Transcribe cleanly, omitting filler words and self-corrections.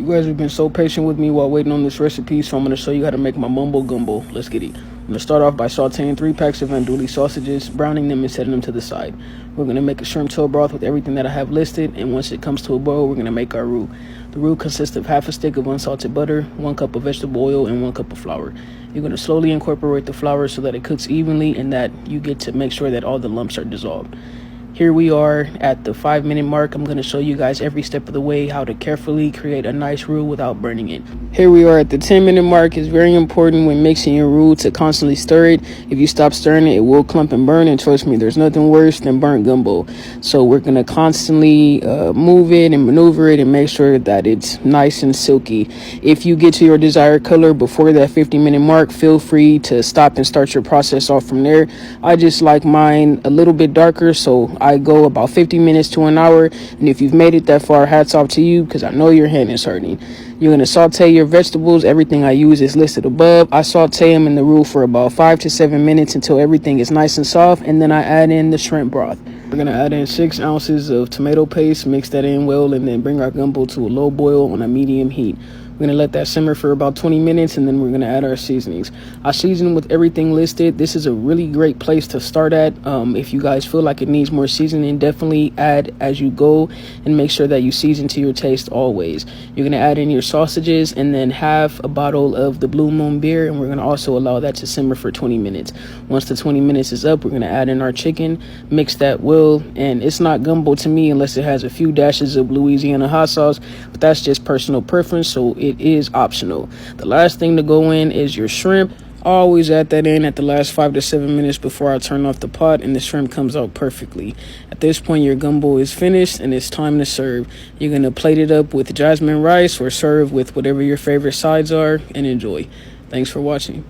You guys have been so patient with me while waiting on this recipe, so I'm going to show you how to make my Mumbo Gumbo. Let's get it. I'm going to start off by sauteing 3 packs of andouille sausages, browning them and setting them to the side. We're going to make a shrimp tail broth with everything that I have listed, and once it comes to a boil, we're going to make our roux. The roux consists of half a stick of unsalted butter, 1 cup of vegetable oil, and 1 cup of flour. You're going to slowly incorporate the flour so that it cooks evenly and that you get to make sure that all the lumps are dissolved. Here we are at the 5-minute mark. I'm going to show you guys every step of the way how to carefully create a nice roux without burning it. Here we are at the 10-minute mark. It's very important when mixing your roux to constantly stir it. If you stop stirring it, it will clump and burn, and trust me, there's nothing worse than burnt gumbo. So we're going to constantly move it and maneuver it and make sure that it's nice and silky. If you get to your desired color before that 50-minute mark, feel free to stop and start your process off from there. I just like mine a little bit darker, so I go about 50 minutes to an hour, and if you've made it that far, hats off to you, because I know your hand is hurting. You're going to saute your vegetables. Everything I use is listed above. I saute them in the roux for about 5 to 7 minutes until everything is nice and soft, and then I add in the shrimp broth. We're going to add in 6 ounces of tomato paste, mix that in well, and then bring our gumbo to a low boil on a medium heat. We're going to let that simmer for about 20 minutes, and then we're going to add our seasonings. I season with everything listed. This is a really great place to start at. If you guys feel like it needs more seasoning, definitely add as you go, and make sure that you season to your taste always. You're going to add in your sausages and then half a bottle of the Blue Moon beer, and we're going to also allow that to simmer for 20 minutes. Once the 20 minutes is up, we're going to add in our chicken, mix that well, and it's not gumbo to me unless it has a few dashes of Louisiana hot sauce, but that's just personal preference, so it is optional. The last thing to go in is your shrimp. I always add that in at the last 5 to 7 minutes before I turn off the pot, and the shrimp comes out perfectly. At this point, your gumbo is finished and it's time to serve. You're going to plate it up with jasmine rice or serve with whatever your favorite sides are, and enjoy. Thanks for watching.